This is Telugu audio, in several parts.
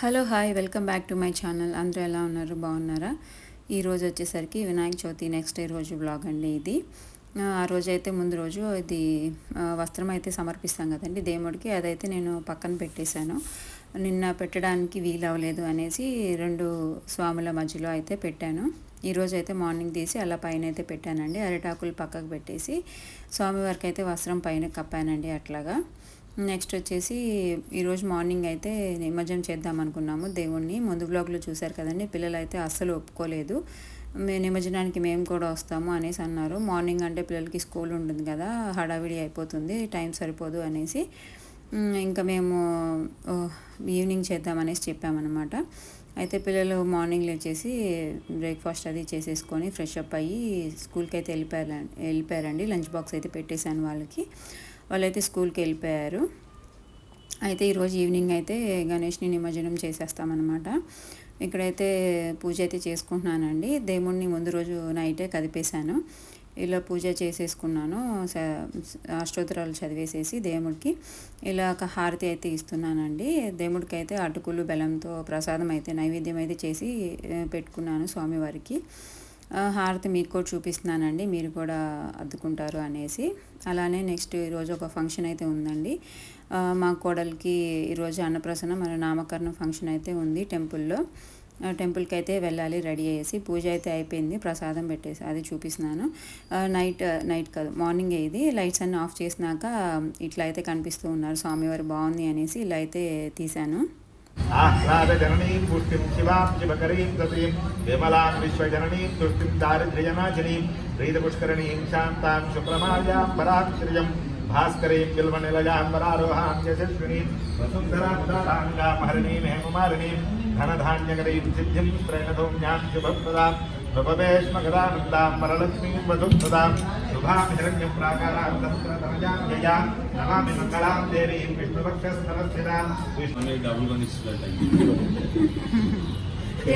Hello hi welcome back to my channel. అందరూ ఎలా ఉన్నారు? బాగున్నారా? ఈరోజు వచ్చేసరికి వినాయక చవితి నెక్స్ట్ డే రోజు బ్లాగ్ అండి ఇది. ఆ రోజైతే ముందు రోజు ఇది వస్త్రం అయితే సమర్పిస్తాం కదండి దేవుడికి, అదైతే నేను పక్కన పెట్టేశాను. నిన్న పెట్టడానికి వీలు అవ్వలేదు అనేసి రెండు స్వాముల మధ్యలో అయితే పెట్టాను. ఈరోజు అయితే మార్నింగ్ తీసి అలా పైన అయితే పెట్టానండి. అరిటాకులు పక్కకు పెట్టేసి స్వామివారికి అయితే వస్త్రం పైన కప్పానండి అట్లాగా. నెక్స్ట్ వచ్చేసి ఈరోజు మార్నింగ్ అయితే నిమజ్జనం చేద్దాం అనుకున్నాము దేవుణ్ణి. ముందు బ్లాగ్లో చూశారు కదండి, పిల్లలు అయితే అస్సలు ఒప్పుకోలేదు. నిమజ్జనానికి మేము కూడా వస్తాము అనేసి అన్నారు. మార్నింగ్ అంటే పిల్లలకి స్కూల్ ఉంటుంది కదా, హడావిడి అయిపోతుంది, టైం సరిపోదు అనేసి ఇంకా మేము ఈవినింగ్ చేద్దామనేసి చెప్పామన్నమాట. అయితే పిల్లలు మార్నింగ్ లేచేసి బ్రేక్ఫాస్ట్ అది చేసేసుకొని ఫ్రెష్ అప్ అయ్యి స్కూల్కి అయితే వెళ్ళిపోయారండి. లంచ్ బాక్స్ అయితే పెట్టేశాను వాళ్ళకి. వాళ్ళైతే స్కూల్కి వెళ్ళిపోయారు. అయితే ఈరోజు ఈవినింగ్ అయితే గణేష్ని నిమజ్జనం చేసేస్తామన్నమాట. ఇక్కడైతే పూజ అయితే చేసుకుంటున్నానండి. దేవుణ్ణి ముందు రోజు నైటే కదిపేశాను. ఇలా పూజ చేసేసుకున్నాను. అష్టోత్తరాలు చదివేసేసి దేవుడికి ఇలా ఒక హారతి అయితే ఇస్తున్నానండి. దేవుడికి అయితే అటుకులు బెల్లంతో ప్రసాదం అయితే నైవేద్యం అయితే చేసి పెట్టుకున్నాను స్వామివారికి. హారతి మీకు కూడా చూపిస్తున్నానండి, మీరు కూడా అద్దుకుంటారు అనేసి. అలానే నెక్స్ట్ ఈరోజు ఒక ఫంక్షన్ అయితే ఉందండి. మా కోడలికి ఈరోజు అన్నప్రసన్న మరి నామకరణం ఫంక్షన్ అయితే ఉంది టెంపుల్లో. టెంపుల్కి అయితే వెళ్ళాలి రెడీ అయ్యేసి. పూజ అయితే అయిపోయింది, ప్రసాదం పెట్టేసి అది చూపిస్తున్నాను. నైట్ కాదు మార్నింగే ఇది. లైట్స్ అన్నీ ఆఫ్ చేసినాక ఇట్లా అయితే కనిపిస్తూ ఉన్నారు స్వామివారు, బాగుంది అనేసి ఇలా అయితే తీశాను. ఆహ్లాదజననీం పుష్టిం శివాం శివకరీం దతీం విమలాం విశ్వజననీం తుష్టిం దారిద్ర్యనాశనీం ప్రీతపుష్కరణీం శాంతాం శుక్రమాల్యాం పరాశ్రియం భాస్కరీం బిల్వనిలయాం వరారోహాం యశస్వినీం వసుంధరాంగాం హరిణీం హేమమాలినీం ధనధాన్యకరీం సిద్ధిం ప్రేణధూమ్యాం శుభప్రదాం నృపవేశ్మగదానందాం వరలక్ష్మీం వధుప్రదాం శుభాం హిరణ్యం ప్రాకారాం దస్త్రతనజాం జయాం నమామి మంగళాం దేవీం విష్ణువక్షస్థలస్థితాం విష్ణు డబుల్ కొనిచ్చినట్టు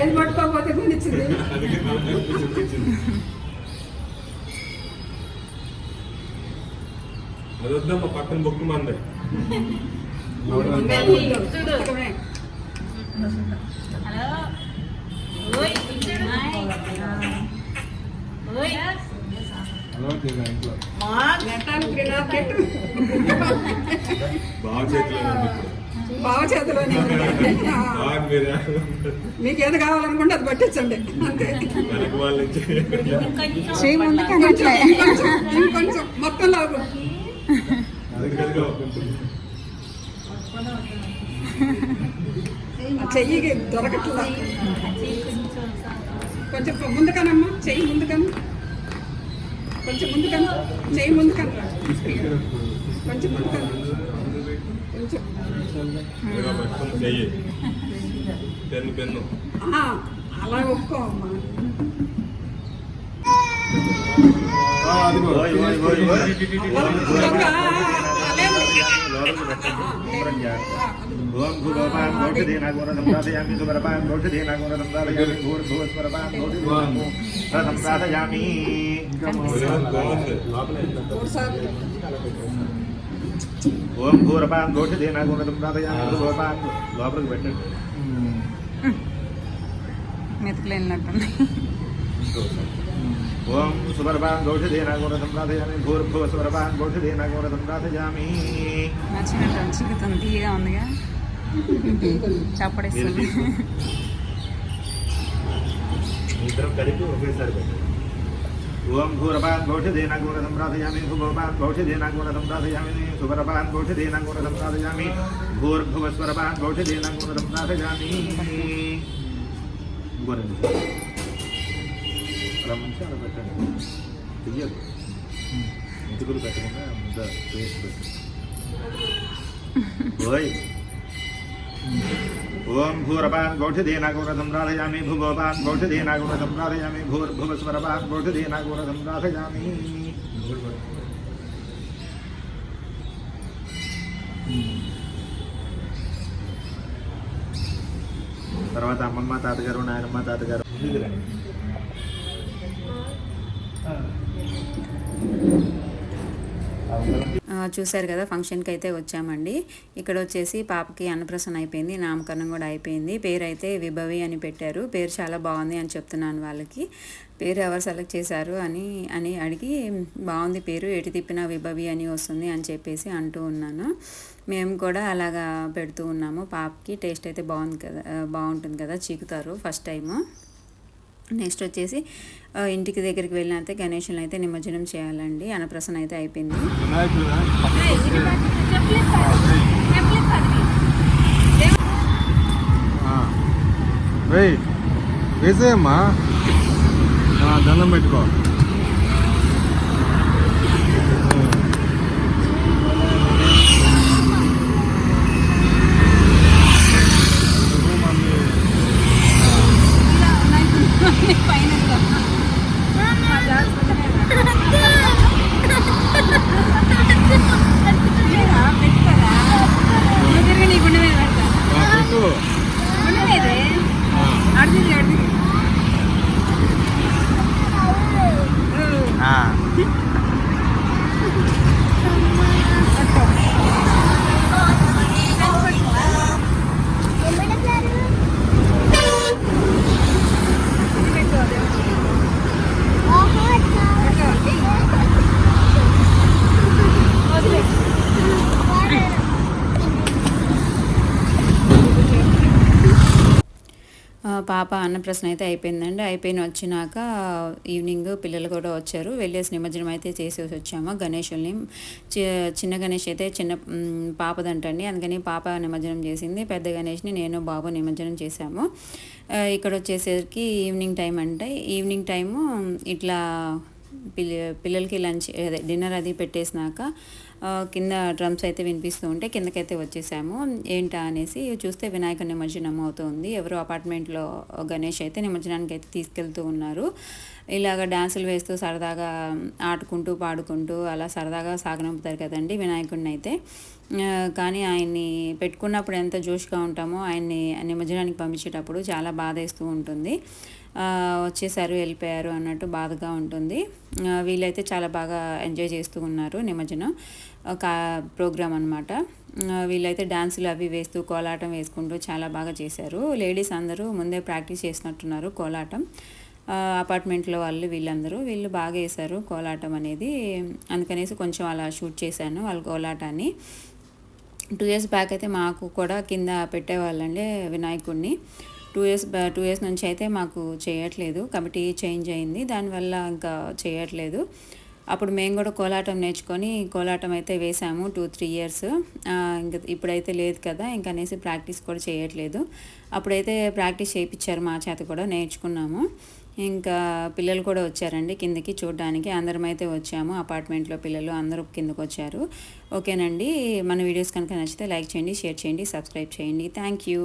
ఏం పట్టుకోకపోతే కొనిచ్చింది. అది వద్దమ్మా, పక్కన బొక్కు మంది బావ చేతిలోనే మీకు ఏది కావాలనుకుంటే అది పట్టించండి అంతే. ఇంకొంచెం మొత్తం లాగు చెయ్యి దొరకట్లా. కొంచెం ముందుకనమ్మా, చెయ్యి ముందుకను, కొంచెం ముందుకను, చెయ్యి ముందుకను, కొంచెం ముందుకను, కొంచెం అలా ఒప్పుకోమ్మా. ఓం భూగోపాన్ భౌషధేనాగోరథం రాధయామి సుపరపాన్ భౌషధేనాగోరథం రాధయామి భూర్భువస్వరపాన్ భౌషధేనాగోరథం రాధయామి. ఓం భూరపాన్ భౌషధేనాగోరథం రాధయామి భూరపాన్ లోపలికి పెట్టండి. మెతుకులు వెళ్ళినట్టుంది. ఓం సుపరపాన్ భౌషధేనాగోరథం రాధయామి భూర్భువస్వరపాన్ భౌషధేనాగోరథం రాధయామి. నచ్చినట్టు చిక్కుతుంది, తీయగా ఉందిగా, చప్పడేస్తుంది. ఇద్దరం కలిపి ఒకేసారి పెట్టండి. ఓం భూరపాన్ భౌషధేనాగోరథం రాధయామి భూభోపాన్ భౌషధేనాగోరథం రాధయామి సుపరపాన్ భౌషధేనాగోరథం రాధయామి భూర్భువస్వరపాన్ భౌషధేనాగోరథం రాధయామి. అలా ముంచి అలా పెట్టండి, తీయదు. ముతుకులు పెట్టకుండా ముద్ద పేస్ట్ పెట్టండి. ఓయ్ ఓం భూరపాన్ భౌషధేనాగోరథం రాధయామి భూగోపాన్ భౌషధేనాగోరథం రాధయామి భూర్భువస్వరపాన్ భౌషధేనాగోరథం రాధయామి. తర్వాత అమ్మమ్మ తాతగారు నాయనమ్మ తాతగారు చూశారు కదా, ఫంక్షన్కి అయితే వచ్చామండి. ఇక్కడ వచ్చేసి పాపకి అన్నప్రాసన అయిపోయింది, నామకరణం కూడా అయిపోయింది. పేరు అయితే విభవి అని పెట్టారు. పేరు చాలా బాగుంది అని చెప్తున్నాను వాళ్ళకి. పేరు ఎవరు సెలెక్ట్ చేశారు అని అడిగి, బాగుంది పేరు, ఎటు తిప్పినా విభవి అని వస్తుంది అని చెప్పేసి అంటూ ఉన్నాను. మేము కూడా అలాగా పెడుతూ ఉన్నాము పాపకి. టేస్ట్ అయితే బాగుంటుంది కదా, చీకుతారు ఫస్ట్ టైము. నెక్స్ట్ వచ్చేసి ఇంటికి దగ్గరికి వెళ్ళినైతే గణేషుని అయితే నిమజ్జనం చేయాలండి. అన్నప్రాసన అయితే అయిపోయింది. వేసేయమ్మా, దండం పెట్టుకో. పాప అన్నప్రాసన అయితే అయిపోయిందండి. వచ్చినాక ఈవినింగ్ పిల్లలు కూడా వచ్చారు. వెళ్ళేసి నిమజ్జనం అయితే చేసేసి వచ్చాము గణేషుల్ని. చిన్న గణేష్ అయితే పాపదంటండి, అందుకని పాప నిమజ్జనం చేసింది. పెద్ద గణేష్ని నేను బాబు నిమజ్జనం చేశాము. ఇక్కడ వచ్చేసరికి ఈవినింగ్ టైం అంటే, ఈవినింగ్ టైము ఇట్లా పిల్లలకి లంచ్ డిన్నర్ అది పెట్టేసినాక కింద డ్రమ్స్ అయితే వినిపిస్తూ ఉంటే కిందకైతే వచ్చేసాము. ఏంటా అనేసి చూస్తే వినాయక నిమజ్జనం అవుతుంది. ఎవరు అపార్ట్మెంట్లో గణేష్ అయితే నిమజ్జనానికి అయితే తీసుకెళ్తూ ఉన్నారు. ఇలాగ డ్యాన్సులు వేస్తూ సరదాగా ఆడుకుంటూ పాడుకుంటూ అలా సరదాగా సాగనంపుతారు కదండి వినాయకుడిని అయితే. కానీ ఆయన్ని పెట్టుకున్నప్పుడు ఎంత జోష్గా ఉంటామో ఆయన్ని నిమజ్జనానికి పంపించేటప్పుడు చాలా బాధేస్తూ ఉంటుంది. వచ్చేసారు వెళ్ళిపోయారు అన్నట్టు బాధగా ఉంటుంది. వీళ్ళైతే చాలా బాగా ఎంజాయ్ చేస్తూ ఉన్నారు నిమజ్జనం ప్రోగ్రామ్ అనమాట. వీళ్ళైతే డాన్సులు అవి వేస్తూ కోలాటం వేసుకుంటూ చాలా బాగా చేశారు. లేడీస్ అందరూ ముందే ప్రాక్టీస్ చేసినట్టున్నారు కోలాటం. అపార్ట్మెంట్లో వీళ్ళు బాగా వేశారు కోలాటం అనేది. అందుకనేసి కొంచెం అలా షూట్ చేశాను వాళ్ళ కోలాటాన్ని. 2 years బ్యాక్ అయితే మాకు కూడా కింద పెట్టేవాళ్ళండి వినాయకుడిని. 2 years నుంచి అయితే మాకు చేయట్లేదు, కమిటీ చేంజ్ అయింది, దానివల్ల ఇంకా చేయట్లేదు. అప్పుడు మేము కూడా కోలాటం నేర్చుకొని కోలాటం అయితే వేసాము 2-3 years. ఇంకా ఇప్పుడైతే లేదు కదా, ఇంకా అనేసి ప్రాక్టీస్ కూడా చేయట్లేదు. అప్పుడైతే ప్రాక్టీస్ చేయించారు మా చేత కూడా, నేర్చుకున్నాము. ఇంకా పిల్లలు కూడా వచ్చారండి కిందకి చూడడానికి. అందరం అయితే వచ్చాము, అపార్ట్మెంట్లో పిల్లలు అందరూ కిందకు వచ్చారు. ఓకేనండి, మన వీడియోస్ కనుక నచ్చితే లైక్ చేయండి, షేర్ చేయండి, సబ్స్క్రైబ్ చేయండి. Thank you.